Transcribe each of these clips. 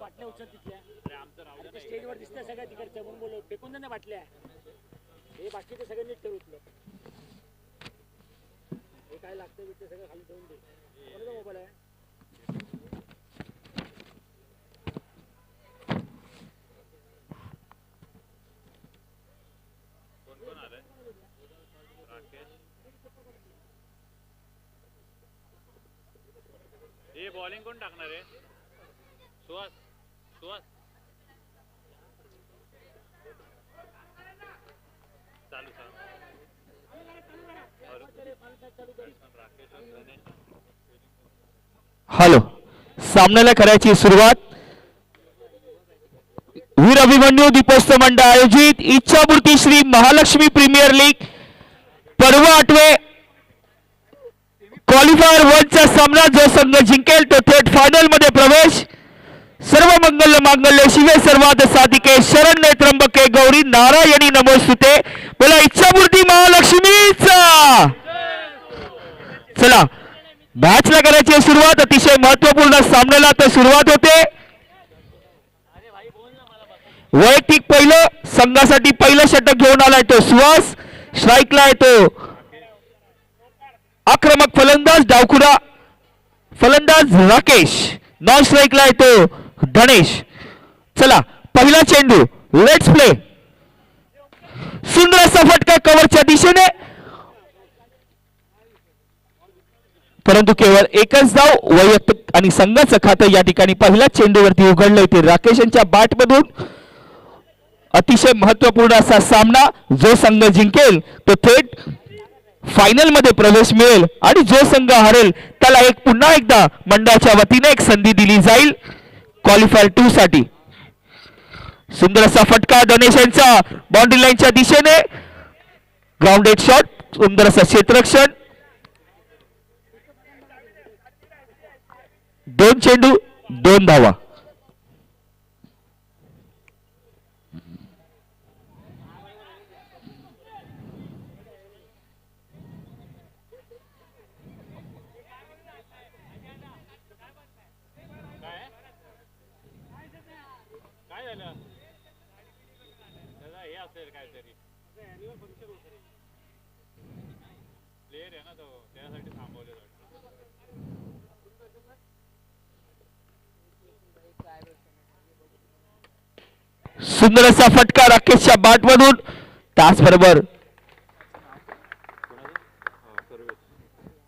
बाटल्या उचल तिथल्या स्टेजवर दिसतंय सगळ्या तिकडच्या म्हणून बोललो फेकून दे ना बाटल्या हे बाकीचे सगळे नीट ठेवलं हे काय लागतं ते सगळं खाली ठेवून दे कोणाचा मोबाईल आहे हे बॉलिंग कोण टाकणार आहे सुहास सुहास चालू हॅलो सामन्याला करायची सुरुवात वीर अभिमन्यू दीपोत्सव मंडळ आयोजित इच्छापूर्ती श्री महालक्ष्मी प्रीमियर लीग पर्व 8वे क्वालिफायर 1 चा सामना जो संघ जिंकेल तो थेट फायनल मध्ये प्रवेश सर्व मंगल मांगल्य शिवे सर्वात साधिके शरण्य त्र्यंबके गौरी नारायणी नमोस्तुते बोला इच्छापूर्ती महालक्ष्मीचा चला मॅचला करायची सुरुवात अतिशय महत्त्वपूर्ण सामन्याला तर सुरुवात होते वैयक्तिक पहिलं संघासाठी पहिलं षटक घेऊन आलाय तो सुहास स्ट्राइकला येतो आक्रमक फलंदाज डावखुरा फलंदाज राकेश नॉन स्ट्राइकला येतो धनेश चला पहिला चेंडू लेट्स प्ले सुंदर असा फटका कव्हरच्या दिशेने परंतु केवळ एकच धाव वैयक्तिक आणि संघाचं खातं या ठिकाणी पहिल्या चेंडूवरती उघडलं होते राकेश यांच्या बॅटमधून अतिशय महत्त्वपूर्ण असा सामना जो संघ जिंकेल तो थेट फायनल मध्ये प्रवेश मिळेल आणि जो संघ हरेल त्याला पुन्हा एकदा मंडळाच्या वतीने एक संधी दिली जाईल क्वालिफायर 2 साठी सुंदर असा फटका धनेश यांचा बाउंड्री लाईनच्या दिशेने ग्राउंडेड शॉट सुंदर असा क्षेत्ररक्षण 2 चेंडू 2 धावा सुंदर असा फटका राकेशच्या बॅटमधून त्याचबरोबर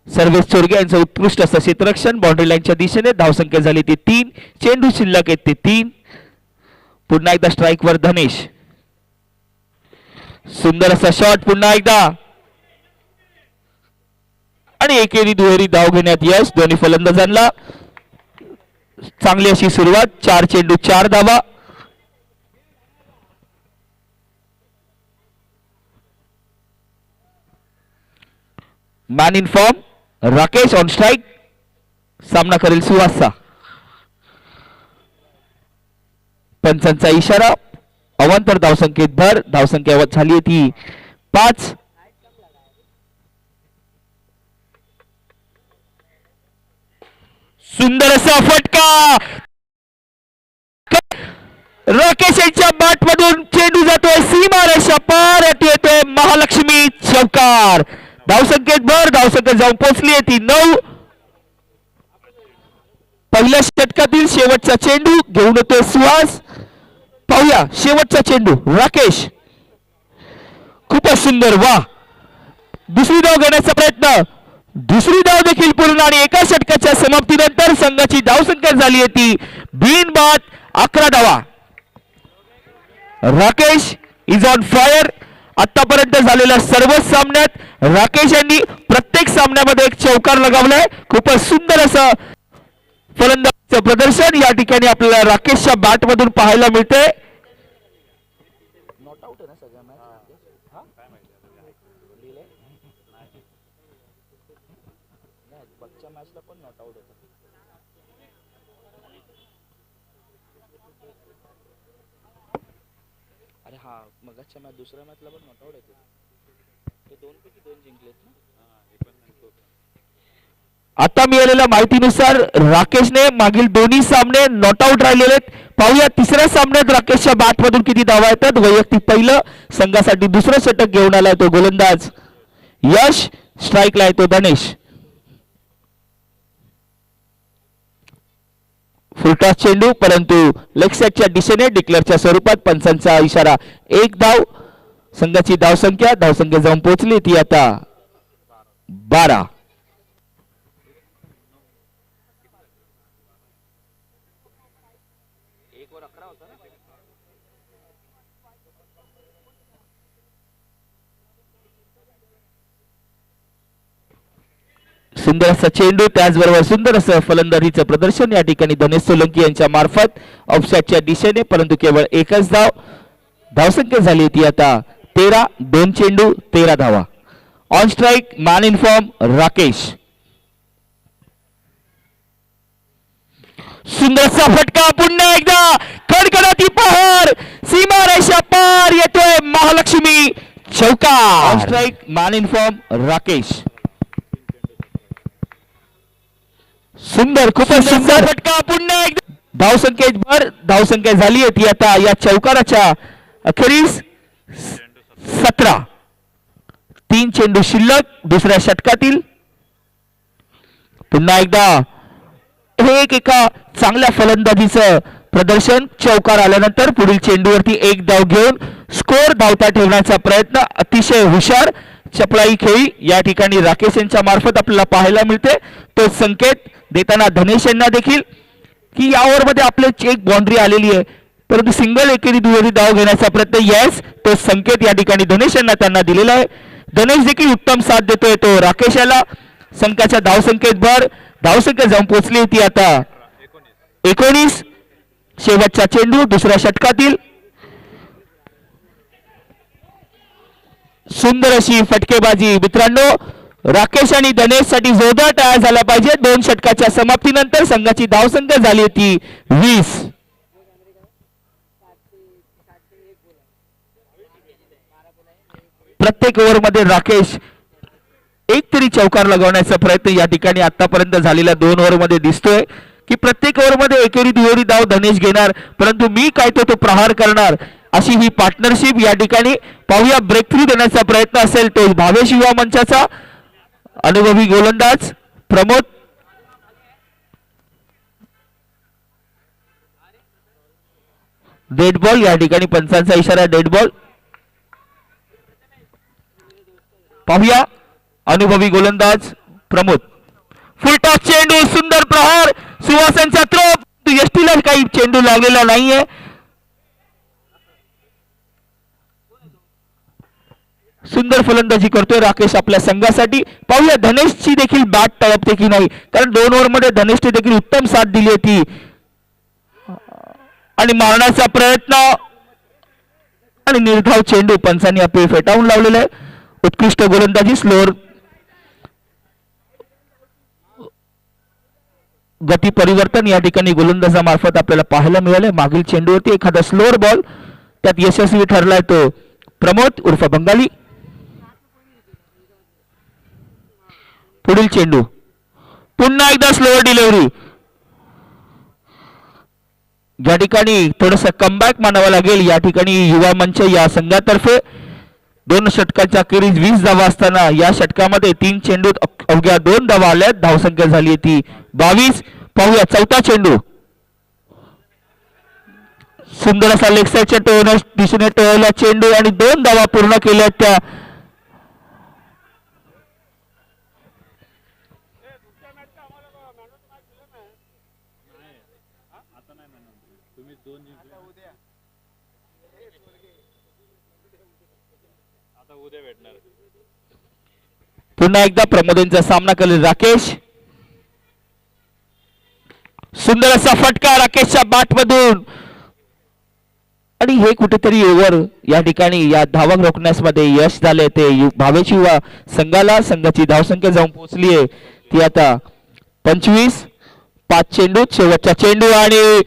सर्वेश चोरगे यांचं उत्कृष्ट असं क्षेत्ररक्षण बाउंड्री लाईनच्या दिशेने धावसंख्या झाली ती 3 चेंडू शिल्लक आहेत ते 3 पुन्हा एकदा स्ट्राइक वर धनेश सुंदर असा शॉट पुन्हा एकदा आणि एकेरी दुहेरी धाव घेण्यात यश दोन्ही फलंदाजांना चांगली अशी सुरुवात 4 चेंडू 4 धावा man in form Rakesh on strike सामना करेल सुहासचा पंचांचा इशारा अवांतर धावसंख्येत भर धावसंख्या झाली होती 5 सुंदर असा फटका राकेश यांच्या बॅट मधून चेंडू जातोय सीमा रेषा पार येतोय महालक्ष्मी चौकार धावसंख्येत भर धावसंख्या जाऊन पोहोचली आहे ती 9 पहिल्या षटकातील शेवटचा चेंडू घेऊन येतोय सुहास पाहूया शेवटचा चेंडू राकेश खूपच सुंदर वा दुसरी धाव घेण्याचा प्रयत्न दुसरी धाव देखील पूर्ण आणि एका षटकाच्या समाप्तीनंतर संघाची धावसंख्या झाली आहे ती बिनबाद 11 धावा राकेश इज ऑन फायर आतापर्यंत झालेल्या सर्व सामन्यात राकेश यांनी प्रत्येक सामन्यामध्ये एक चौकार लगावलाय खूपच सुंदर असं फलंदाजीचं प्रदर्शन या ठिकाणी आपल्याला राकेशच्या बॅट मधून पाहायला मिळते नॉट आउट आहे ना सगळ्या मॅच मॅचला पण नॉट आउट होतं अरे हा मगाच्या मॅच दुसऱ्या मॅचला पण नॉट आउट होते ते 2 पैकी 2 जिंकलेत ना आता मिळालेल्या माहितीनुसार राकेशने मागील दोन्ही सामने नॉट आउट राहिलेले आहेत. पाहूया तिसऱ्या सामन्यात राकेशच्या बॅट मधून किती धावा येतात. वैयक्तिक पहिलं, संघासाठी दुसरं षटक घेऊन आलाय तो गोलंदाज यश. स्ट्राईकला आहे तो धनेश. फुलटॉस चेंडू, परंतु लेग साइडच्या दिशेने डिक्लेअरच्या स्वरूपात पंचांचा इशारा. एक धाव. संघाची धावसंख्या जाऊन पोहोचली ती आता 12. सुंदर असा चेंडू, त्याचबरोबर सुंदर असं फलंदाजीचं प्रदर्शन या ठिकाणी धनेश सोलंकी यांच्या मार्फत ऑफसाईडच्या दिशेने, परंतु केवळ एकच धाव. धावसंख्या झाली ती आता 13. 2 चेंडू 13 धावा. On strike man in form Rakesh. सुंदरसा फटका, पुन्हा एकदा कडकडाती पहार, सीमा रेषा पार येतोय महालक्ष्मी. चौकार. On strike man in form Rakesh. सुंदर, खूपच सुंदर फटका, पुन्हा एकदा धावसंख्येत भर. धावसंख्या झाली आहे ती आता या चौकाराच्या अखेरीस 17. 3 चेंडू शिल्लक दुसऱ्या षटकातील. पुन्हा एकदा हे एका चांगल्या फलंदाजीचं प्रदर्शन. चौकार आल्यानंतर पुढील चेंडूवरती एक धाव घेऊन स्कोर धावता ठेवण्याचा प्रयत्न. अतिशय हुशार चपळाई खेळी या ठिकाणी राकेश यांच्या मार्फत आपल्याला पाहायला मिळते. तो संकेत देताना धनेश यांना देखील की या ओव्हरमध्ये आपले एक बाउंड्री आलेली आहे, परंतु सिंगल एकेरी दुहेरी धाव घेण्याचा प्रयत्न. यस, तो संकेत या ठिकाणी धनेश यांना त्यांना दिलेला आहे. धनेश देखील उत्तम साथ देतोय तो राकेश याला. संघाच्या धावसंख्येत भर. धावसंख्या जाऊन पोहोचली ती आता 19. शेवटचा चेंडू दुसऱ्या षटकातील. सुंदर अशी फटकेबाजी मित्रांनो. राकेश आणि धनेश साठी जोरदार टाळ्या झाला पाहिजे. 2 षटकाच्या समाप्तीनंतर संघाची धावसंख्या झाली ती 20. प्रत्येक ओव्हर मध्ये राकेश एक तरी चौकार लगवण्याचा प्रयत्न या ठिकाणी आतापर्यंत झालेल्या 2 ओव्हर मध्ये दिसतोय की प्रत्येक ओव्हर मध्ये एकेरी दुहेरी धाव धनेश घेणार, परंतु मी काय तो प्रहार करणार अशी ही पार्टनरशिप या ठिकाणी. पाहूया ब्रेक थ्रू देण्याचा प्रयत्न असेल तो भावेश युवा मंचाचा. अनुभवी गोलंदाज प्रमोद. डेड बॉल या ठिकाणी पंचांचा इशारा. Dead ball. पाहूया अनुभवी गोलंदाज प्रमोद. फुलटॉस चेंडू, सुंदर प्रहार, सुहासांचा थ्रो. यष्टीला काही चेंडू लागलेला नाहीये. सुंदर फलंदाजी करतोय राकेश आपल्या संघासाठी. पाहूया धनेशची देखील बॅट तळपते की नाही, कारण 2 ओव्हर मध्ये धनेशने देखील उत्तम साथ दिली होती आणि मारण्याचा प्रयत्न आणि निर्धाव चेंडू. पंचांनी अपील फेटाळून लावलेलं आहे. उत्कृष्ट गोलंदाजी, स्लोअर गती परिवर्तन या ठिकाणी गोलंदाजामार्फत आपल्याला पाहायला मिळाले. मागील चेंडूवरती एखादा स्लोअर बॉल त्यात यशस्वी ठरलाय तो प्रमोद उर्फ बंगाली. पुढील चेंडू, पुन्हा एकदा स्लोअर डिलिव्हरी. या ठिकाणी थोडस कमबॅक मानावं लागेल या ठिकाणी युवा मंच या संघातर्फे. 2 षटकांच्या अखेरीस 20 धावा असताना या षटकामध्ये 3 चेंडूत अवघ्या 2 धावा आल्या. धावसंख्या झाली ती 22. पाहूया चौथा चेंडू. सुंदर असा लेग साइडच्या दिशेने टोळला चेंडू आणि 2 धावा पूर्ण केल्या त्या. उद्या भेटणार. पुन्हा एकदा प्रमोदांचा सामना करेल राकेश. सुंदर असा फटका राकेशच्या बॅट मधून आणि हे कुठेतरी ओव्हर या ठिकाणी या धावा रोखण्यास मध्ये यश झाले. ते भावेश युवा संघाला. संघाची धावसंख्या जाऊन पोहोचली आहे ती आता 25. 5 चेंडू शेवटचा चेंडू आणि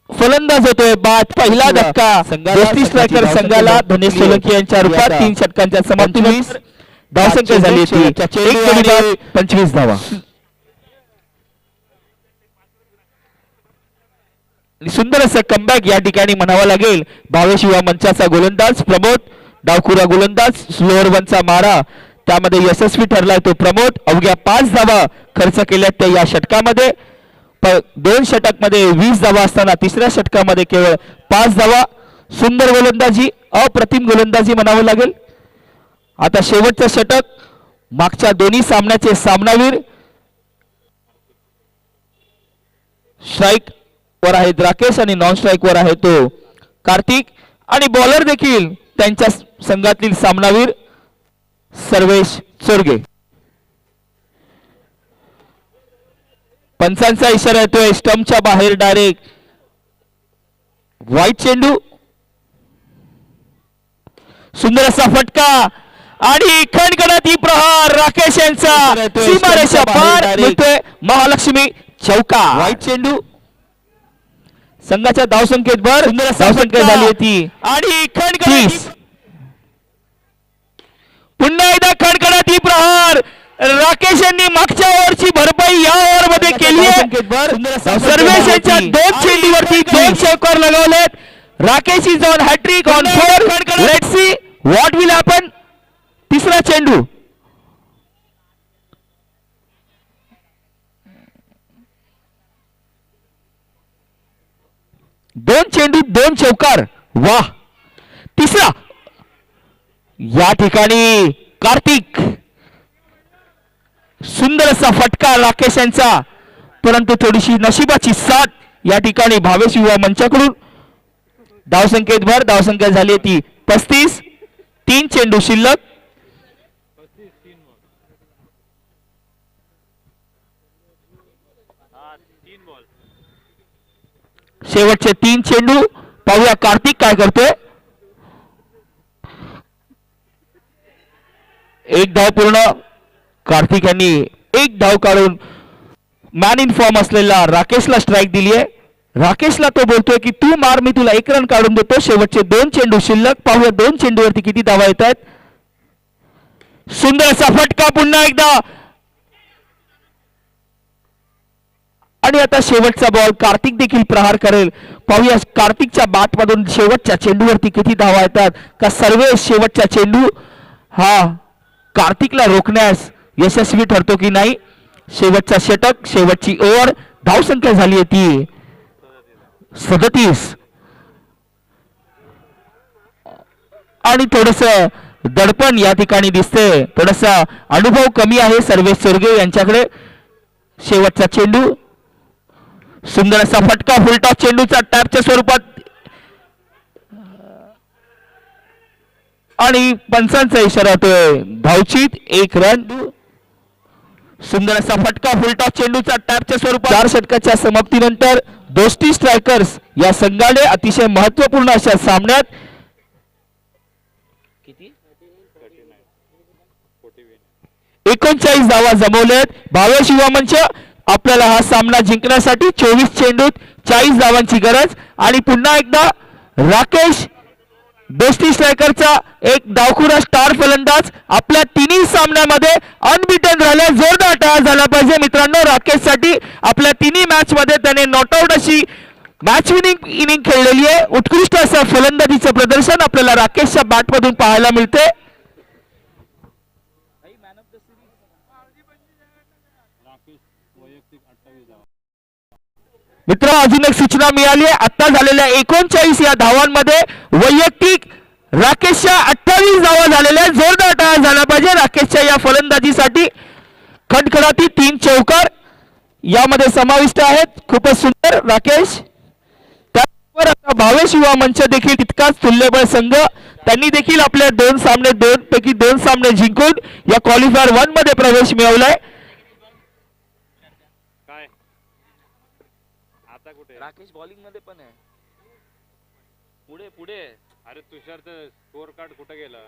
फलंदाज होतोय बाद. पहिला धक्का स्ट्रायकर संघाला धनेश सोलंकी यांच्या रूपात 3 षटकांच्या समाप्तीनंतर धावसंख्या झाली ती 25 धावा. सुंदर असं कमबॅक या ठिकाणी म्हणावं लागेल. भावेश युवा मंचाचा गोलंदाज प्रमोद, डावखुरा गोलंदाज, स्लोअर वनचा मारा त्यामध्ये यशस्वी ठरलाय तो प्रमोद. अवघ्या 5 धावा खर्च केल्या त्या या षटकामध्ये. 2 षटक मध्ये 20 धावा असताना तिसऱ्या षटकामध्ये केवळ 5 धावा. सुंदर गोलंदाजी, अप्रतिम गोलंदाजी म्हणावं लागेल. आता शेवटचं षटक, मागच्या दोन्ही सामन्याचे सामनावीर. स्ट्राईक वर आहेत राकेश आणि नॉन स्ट्राईक वर आहे तो कार्तिक, आणि बॉलर देखील त्यांच्या संघातील सामनावीर सर्वेश चोरगे. पंचांचा इशारा येतोय स्टंपच्या बाहेर डायरेक्ट. वाईट चेंडू, सुंदर असा फटका आणि खणखणाती प्रहार राकेश यांचा सीमारेषा पार मिळतोय. महालक्ष्मी चौका. वाईट चेंडू, संघाच्या धावसंख्येत भर. सुंदर धावसंख्या झाली होती आणि खणखणाती पुन्हा एकदा खणखणाती प्रहार. राकेश यांनी मागच्या ओव्हरची भरपाई या ओव्हर मध्ये केली आहे. सर्वेश यांच्या 2 चेंडूवरती 2 चौकार लगावलेत. Rakesh is on hat-trick on 4. Let's see what will happen. तिसरा चेंडू, दोन चेंडू 2 चौकार. वाह. तिसरा या ठिकाणी कार्तिक, सुंदर असा फटका राकेश यांचा, परंतु थोडीशी नशिबाची साथ या ठिकाणी भावेश युवा मंचाकडून. धावसंख्येत भर. धावसंख्या झाली ती 35. 3 चेंडू शिल्लक. शेवटचे 3 चेंडू. पाहूया कार्तिक काय करतोय. 1 धाव पूर्ण. कार्तिक यांनी 1 धाव काढून मॅन इन फॉर्म असलेला राकेशला स्ट्राईक दिली आहे. राकेशला तो बोलतोय की तू मार, मी तुला 1 रन काढून देतो. शेवटचे 2 चेंडू शिल्लक. पाहूया 2 चेंडूवरती किती धावा येत आहेत. सुंदर असा फटका पुन्हा एकदा, आणि आता शेवटचा बॉल. कार्तिक देखील प्रहार करेल. पाहूया कार्तिकच्या बॅट मधून शेवटच्या चेंडूवरती किती धावा येतात. का सर्वेश शेवटचा चेंडू हा कार्तिकला रोखण्यास यशस्वी ठरतो की नाही. शेवटचा षटक, शेवटची ओव्हर. धावसंख्या झाली आहे ती 37. आणि थोडस दडपण या ठिकाणी दिसते. थोडासा अनुभव कमी आहे सर्वेश चोरगे यांच्याकडे. शेवटचा चेंडू, सुंदर असा फटका फुलटॉस चेंडूचा टॅपच्या स्वरूपात, आणि पंचांचा इशारा होतोय धावचीत 1 रन. सुंदर असा फटका फुलटॉस चेंडूचा टॅपच्या स्वरूपात. 4 षटकाच्या समाप्तीनंतर दोस्ती स्ट्रायकर्स या संघाने अतिशय महत्वपूर्ण अशा सामन्यात किती 39 धावा जमवल्यात. भावेश युवा मंच आपल्याला हा सामना जिंकण्यासाठी 24 चेंडूत 40 धावांची गरज. आणि पुन्हा एकदा राकेश दोस्ती स्ट्रायकरचा एक डावखुरा स्टार फलंदाज आपल्या 3 सामन्यामध्ये अनबिटन राहिला. जोरदार टाळ्या झाला पाहिजे मित्रांनो राकेशसाठी. आपल्या 3 मॅच मध्ये त्याने नॉट आउट अशी मॅच विनिंग इनिंग खेळलेली आहे. उत्कृष्ट असं फलंदाजीचं प्रदर्शन आपल्याला राकेशच्या बॅट मधून पाहायला मिळते. मित्र अजून एक सूचना मिळाली आहे. आता झालेल्या 39 या धावांमध्ये वैयक्तिक राकेशच्या 28 धावा झालेल्या. जोरदार टाळ्या झाला पाहिजे राकेशच्या या फलंदाजीसाठी. खटखटाती 3 चौकार यामध्ये समाविष्ट आहेत. खूपच सुंदर राकेश. त्यावर आता भावेश युवा मंच देखील तितकाच तुल्यबळ संघ. त्यांनी देखील आपल्या 2 सामने 2 पैकी 2 सामने जिंकून या क्वालिफायर 1 मध्ये प्रवेश मिळवलाय. राकेश बॉलिंग मध्ये पण आहे. पुढे पुढे. अरे तुषारचं स्कोर कार्ड कुठं गेलं.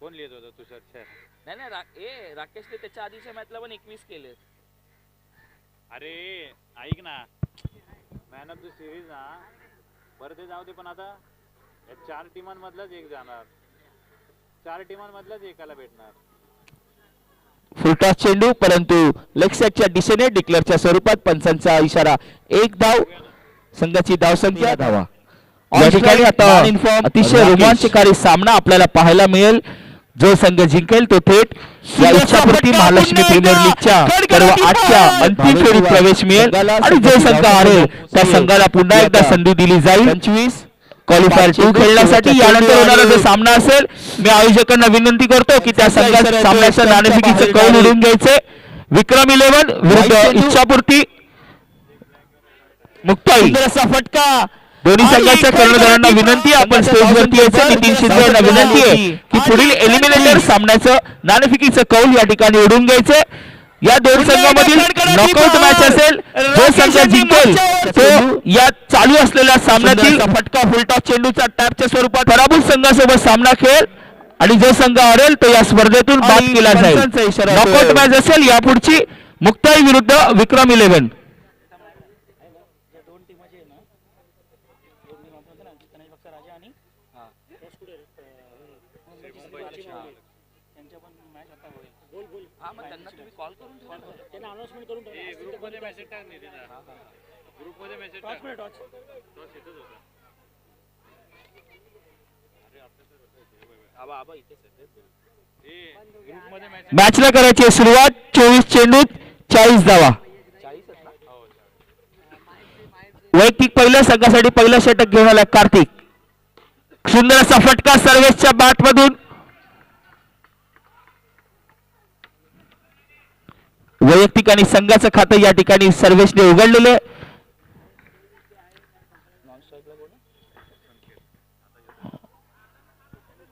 कोण लिहित होतं तुषार. नाही राकेशने त्याच्या आधीच्या मॅचला पण 21 केले. अरे ऐक ना, मॅन ऑफ द सिरीज ना बरं ते जाऊ दे, पण आता या 4 टीमांमधलाच एक जाणार. 4 टीमांमधलाच एकाला भेटणार. फुलटॉस चेंडू, परंतु लेग साईडच्या दिशेने डिक्लेअरच्या स्वरूपात पंचांचा इशारा. 1 धाव. संघाची धावसंख्या धावा. या ठिकाणी आता अतिशय रोमांचकारी सामना आपल्याला पाहायला मिळेल. जो संघ जिंकेल तो थेट या इच्छापूर्ती महालक्ष्मी प्रीमियर लीगच्या सर्व 8च्या अंतिम फेरीत प्रवेश मिळेल आणि जो संघ हारेल त्या संघाला पुन्हा एकदा संधी दिली जाईल 25 क्वालिफायर 2 खेळण्यासाठी. यानंतर होणारा जो सामना असेल, मी आयोजकांना विनंती करतो की त्या संघाच्या सामन्याचं नाणेफेकीचं कौल उडून घ्यायचे. विक्रम 11 विरुद्ध इच्छापूर्ती मुक्ताई. असा फटका दोन्ही संघाच्या कर्णधारांना विनंती आहे, आपण स्टेजवरती यायचं. नितीन शिंदे यांना विनंती आहे की पुढील एलिमिनेटर सामन्याचं नाणेफेकीचं कौल या ठिकाणी उडून घ्यायचे. या दोन संघांमधील नॉकआउट मॅच असेल. जो संघ जिंकेल तो या चालू असलेल्या सामन्यातील फटका फुलटॉस चेंडूचा टॅपच्या स्वरूपात पराभूत संघासोबत सामना खेळ आणि जो संघ हरेल तो या स्पर्धेतून बाद केला जाईल. नॉकआउट मॅच असेल यापुढची मुक्ताई विरुद्ध विक्रम 11. मॅचला करायची सुरुवात. 24 चेंडूत 40 धावा. वैयक्तिक पहिल्या संघासाठी पहिला षटक घेऊन आला कार्तिक. सुंदर असा फटका सर्वेशच्या बॅट मधून. वैयक्तिक आणि संघाचं खातं या ठिकाणी सर्वेशने उघडलेले.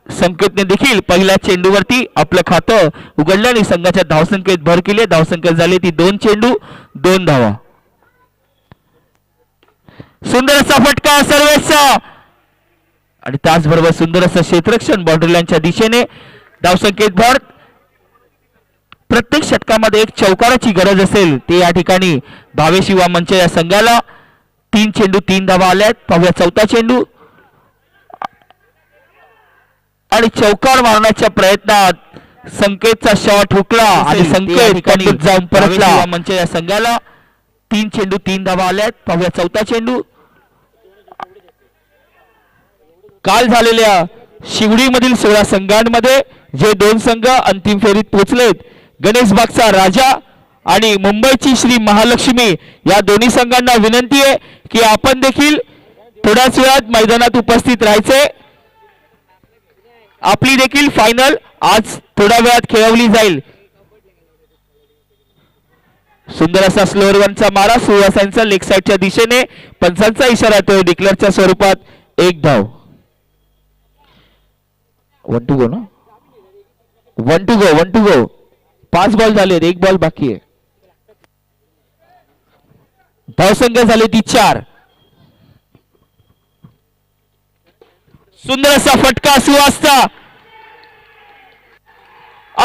संकेतने देखील पहिल्या चेंडूवरती आपलं खातं उघडलं आणि संघाच्या धावसंख्येत भर केली. धावसंख्या झाली ती 2 चेंडू 2 धावा. सुंदर असा फटका सर्वेशचा आणि त्याचबरोबर सुंदर असं क्षेत्ररक्षण बाउंड्री लाईनच्या दिशेने. धावसंख्येत भर. प्रत्येक षटकामध्ये एक चौकाराची गरज असेल ते या ठिकाणी भावेश युवा मंच या संघाला. 3 चेंडू 3 धावा आल्यात. पाहूया चौथा चेंडू आणि चौकार मारण्याच्या प्रयत्नात संकेतचा शॉट हुकला आणि संकेत कमीत जाऊन परतला मंच या संघाला. 3 चेंडू 3 धावा आल्यात. पाहूया चौथा चेंडू. काल झालेल्या शिवडीमधील 16 संघांमध्ये जे 2 संघ अंतिम फेरीत पोहोचलेत, गणेशबागचा राजा आणि मुंबईची श्री महालक्ष्मी, या दोन्ही संघांना विनंती आहे की आपण देखील थोड्याच वेळात मैदानात उपस्थित राहायचे. आपली देखील फायनल आज थोड्या वेळात खेळवली जाईल. सुंदर असा स्लोअर वनचा मारा सुहासांचा लेग साईडच्या दिशेने. पंचांचा इशारा तो डिक्लेअरच्या स्वरूपात 1 धाव. 1 टू गो ना. 1 टू गो. 5 बॉल झाले, 1 बॉल बाकी आहे. धावसंख्या झाली ती 4. सुंदर असा फटका सुहासचा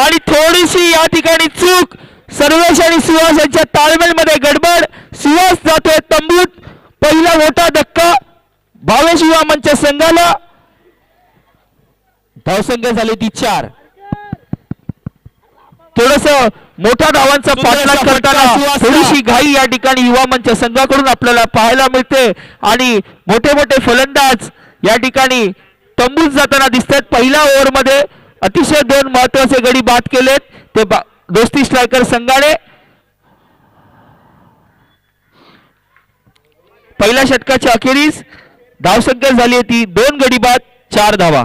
आणि थोडीशी या ठिकाणी चूक. सर्वेश आणि सुहास यांच्या ताळमेळमध्ये गडबड. सुहास जातोय तंबूत. पहिला मोठा धक्का भावेश युवा मंच संघाला. धावसंख्या झाली ती 4. थोडस मोठ्या धावांचा पाठलाग करताना थोडीशी घाई या ठिकाणी युवा मंच संघाकडून आपल्याला पाहायला मिळते आणि मोठे मोठे फलंदाज या ठिकाणी तंबूत जाताना दिसतात. पहिल्या ओव्हरमध्ये अतिशय 2 महत्वाचे गडी बाद केलेत ते दोस्ती स्ट्रायकर संघाने. पहिल्या षटकाच्या अखेरीस धावसंख्या झाली ती 2 गडी बाद 4 धावा.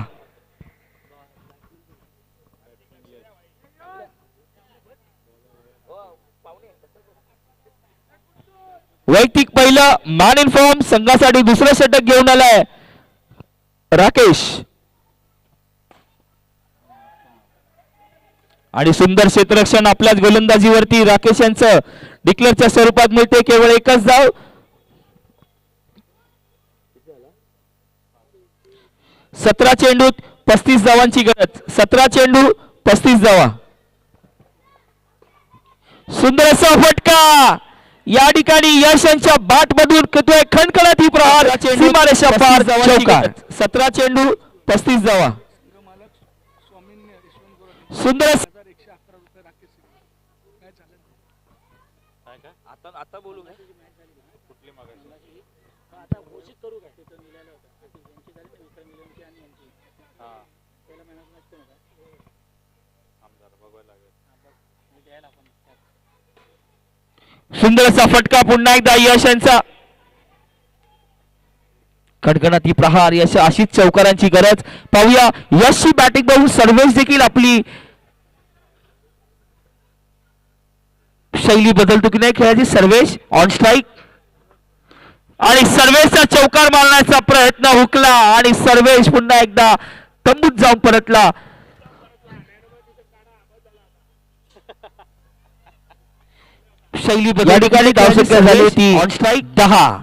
वैयक्तिक पहिलं मॅन इन फॉर्म संघासाठी दुसरं षटक घेऊन आलाय राकेश आणि सुंदर क्षेत्ररक्षण आपल्याच गोलंदाजीवरती राकेश यांचं डिक्लेअरच्या स्वरूपात मिळते. केवळ 1च धाव. 17 चेंडूत 35 धावांची गरज. 17 चेंडू 35 धावा. सुंदर असा फटका या ठिकाणी यश यांच्या बॅट मधून करतोय खणखणाती प्रहार. सीमारेषा पार चौकार. 17 चेंडू 35 धावा. सुंदर आता बोलू काय कुठली मागायची आता घोषित करू काय तिथं निघालं होतं यांची झाली ना विक्रम निलमची आणि यांची पहिला महिन्यात नसते ना आमदार बघायला लागेल मी द्यायला आपण सुंदर असा फटका पुन्हा एकदा यश यांचा कडकडाती प्रहार यश अशीच चौकारांची गरज पाहूया यशची बॅटिंग बघून सर्वेश देखील आपली शैली बदलतो की नाही खेळाची सर्वेश ऑन स्ट्राईक आणि सर्वेशचा चौकार मारण्याचा प्रयत्न हुकला आणि सर्वेश पुन्हा एकदा तंबूत जाऊन परतला शैली या ठिकाणी धावसंख्या झाली होती ऑन स्ट्राईक 10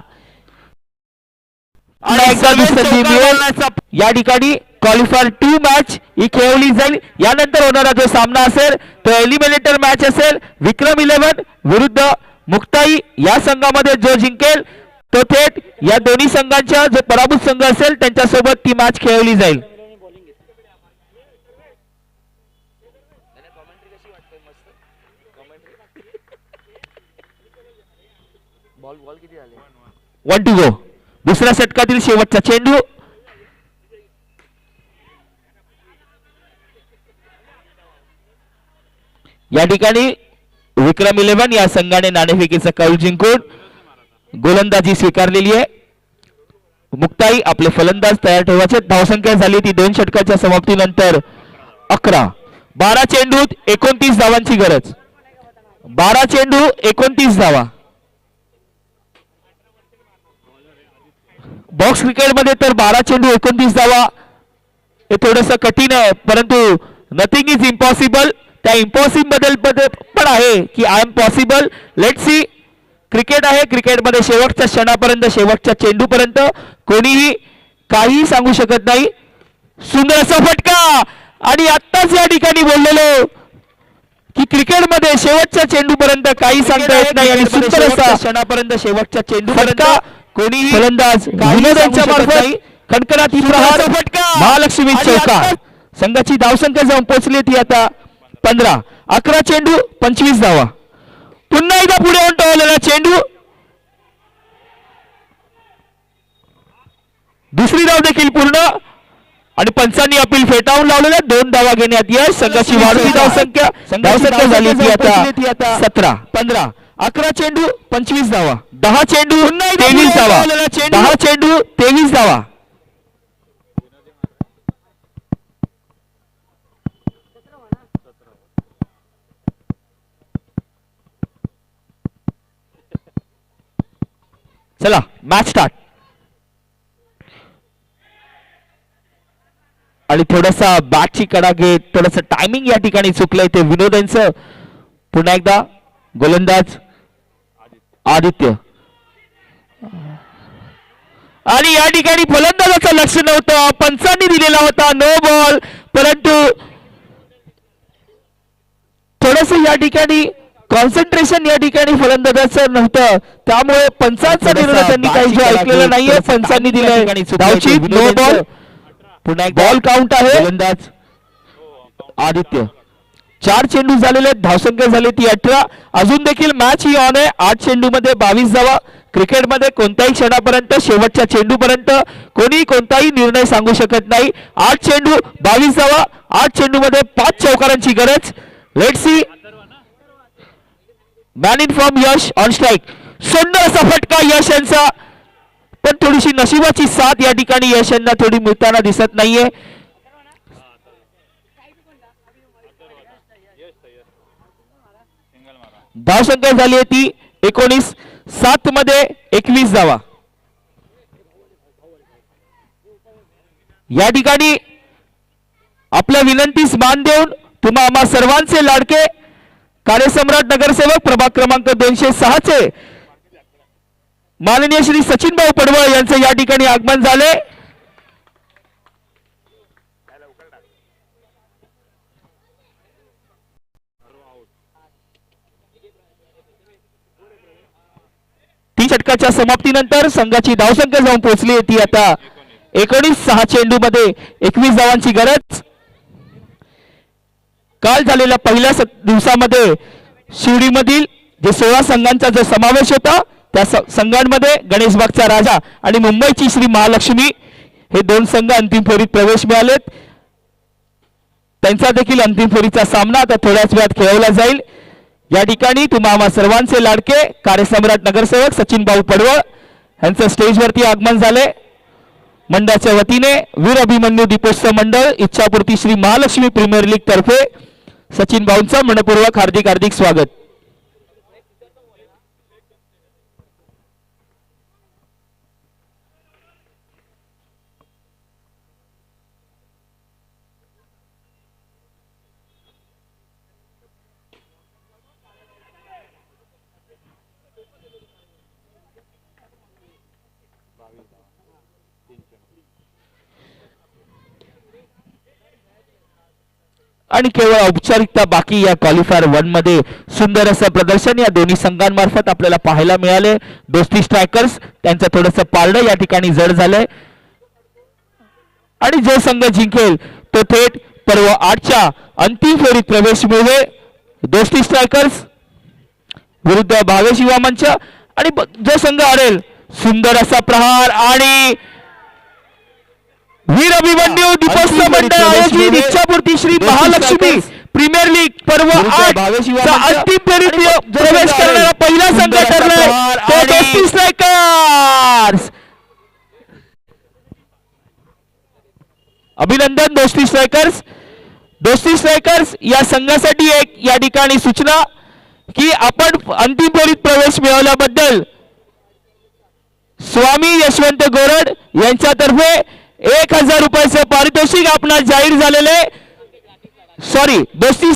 या ठिकाणी क्वालिफायर 2 मॅच ही खेळवली जाईल यानंतर होणारा जो सामना असेल तो एलिमिनेटर मॅच असेल विक्रम 11 विरुद्ध मुक्ताई या संघामध्ये जो जिंकेल तो थेट या दोन्ही संघांच्या जो पराभूत संघ असेल त्यांच्यासोबत ती मॅच खेळवली जाईल बॉल किती झाले 1 to go दुसऱ्या षटकातील शेवटचा चेंडू या ठिकाणी विक्रम 11 या संघाने नाणेफेकीचा कौल जिंकून गोलंदाजी स्वीकारलेली आहे मुक्ताई आपले फलंदाज तयार ठेवायचे धावसंख्या झाली ती 2 षटकाच्या समाप्तीनंतर 11 12 चेंडूत 29 धावांची गरज 12 चेंडू 29 धावा बॉक्स क्रिकेटमध्ये तर 12 चेंडू 29 धावा हे थोडंसं कठीण आहे परंतु नथिंग इज इम्पॉसिबल त्या इम्पॉसिबल पण आहे की I am possible let see cricket आहे क्रिकेटमध्ये शेवटच्या क्षणापर्यंत शेवटच्या चेंडूपर्यंत कोणीही काहीही सांगू शकत नाही सुंदर असा फटका आणि आत्ताच या ठिकाणी बोललेलो की क्रिकेटमध्ये शेवटच्या चेंडूपर्यंत काही सांगता येत नाही आणि सुंदर असा क्षणापर्यंत शेवटच्या चेंडूपर्यंत कोणीही फलंदाज विनोदांच्या मार्फत कणकणाती प्रहार फटका महालक्ष्मी चौकार संघाची धावसंख्या जाऊन पोहोचली ती आता 15 11 चेंडू 25 धावा पुन्हा एकदा पुढे उंटवलेला चेंडू दुसरी धाव देखील पूर्ण आणि पंचांनी अपील फेटाळून लावलेल्या 2 धावा घेण्यात यश संघाची वाढती धावसंख्या झाली ती आता 17 15 11 चेंडू 25 धावा 10 चेंडू 23 धावा 10 चेंडू 23 धावा चला मॅच स्टार्ट आणि थोडासा बॅटची कडा घेत थोडस टायमिंग या ठिकाणी चुकलंय ते विनोदांचं पुन्हा एकदा गोलंदाज आदित्य आणि या ठिकाणी फलंदाजाचं लक्ष नव्हतं पंचांनी दिलेला होता नो बॉल परंतु थोडस या ठिकाणी कॉन्सन्ट्रेशन या ठिकाणी फलंदाजाचं नव्हतं त्यामुळे पंचांचा निर्णय त्यांनी काही जो ऐकलेला नाहीये पंचांनी दिलाय धावची नो बॉल पुन्हा एक बॉल काउंट आहे गोलंदाज आदित्य 4 चेंडू झालेले धावसंख्या झाली ती 18 अजून देखील मॅच ही ऑन आहे 8 चेंडू मध्ये 22 धावा क्रिकेटमध्ये कोणत्याही क्षणापर्यंत शेवटच्या चेंडूपर्यंत कोणी कोणताही निर्णय सांगू शकत नाही 8 चेंडू 22 धावा 8 चेंडू मध्ये 5 चौकारांची गरज let's see man in form Yash on strike सुंदर असा फटका यश यांचा पण थोडीशी नशिबाची साथ या ठिकाणी यश यांना थोडी मिळताना दिसत नाहीये धावसंख्या झाली आहे ती 19 7 मध्ये 21 धावा या ठिकाणी आपल्या विनंतीस मान देऊन तुम्हा आम्हा सर्वांचे लाडके कार्यसम्राट नगरसेवक प्रभाग क्रमांक 206 चे माननीय श्री सचिन भाऊ पडवळ यांचे या ठिकाणी आगमन झाले तीन षटकाच्या समाप्तीनंतर संघाची धावसंख्या जाऊन पोहोचली ती आता 19 चेंडू मध्ये 21 धावांची गरज काल झालेल्या पहिल्या दिवसामध्ये शिवडीमधील जे 16 संघांचा जो समावेश होता त्या संघांमध्ये गणेशबागचा राजा आणि मुंबईची श्री महालक्ष्मी हे 2 संघ अंतिम फेरीत प्रवेश मिळालेत. त्यांचा देखील अंतिम फेरीचा सामना आता थोड्याच वेळात खेळवला जाईल. या ठिकाणी तुम्हा आम्हा सर्वांचे लाडके कार्यसम्राट नगरसेवक सचिन भाऊ पडवळ यांचं स्टेजवरती आगमन झाले. मंडळाच्या वतीने वीर अभिमन्यू दीपोत्सव मंडळ इच्छापूर्ती श्री महालक्ष्मी प्रीमियर लीग तर्फे सचिन भाऊंचं मनपूर्वक हार्दिक हार्दिक स्वागत. आणि केवळ औपचारिकता बाकी या क्वालिफायर 1 मध्ये सुंदर असं प्रदर्शन या दोन्ही संघांमार्फत आपल्याला पाहायला मिळाले. दोस्ती स्ट्रायकर्स त्यांचं थोडंसं पारडं या ठिकाणी जड झालंय आणि जो संघ जिंकेल तो थेट पर्व 8च्या अंतिम फेरीत प्रवेश मिळवे. दोस्ती स्ट्रायकर्स विरुद्ध भावेश युवा मंच आणि जो संघ हरेल सुंदर असा प्रहार आणि वीर अभिमन्यू दीपोत्सव मंडळ आयोजित इच्छापूर्ती श्री महालक्ष्मी प्रीमियर लीग पर्व 8 अंतिम फेरीत प्रवेश करणारा पहिला संघ ठरलाय तो दोस्ती स्ट्रायकर्स. अभिनंदन दोस्ती स्ट्रायकर्स. दोस्ती स्ट्रायकर्स या संघासाठी एक या ठिकाणी सूचना की आपण अंतिम फेरीत प्रवेश मिळवल्याबद्दल स्वामी यशवंत गोरड यांच्यातर्फे 1000 रुपयाचे पारितोषिक आपणास जाहीर झालेले. सॉरी दोस्ती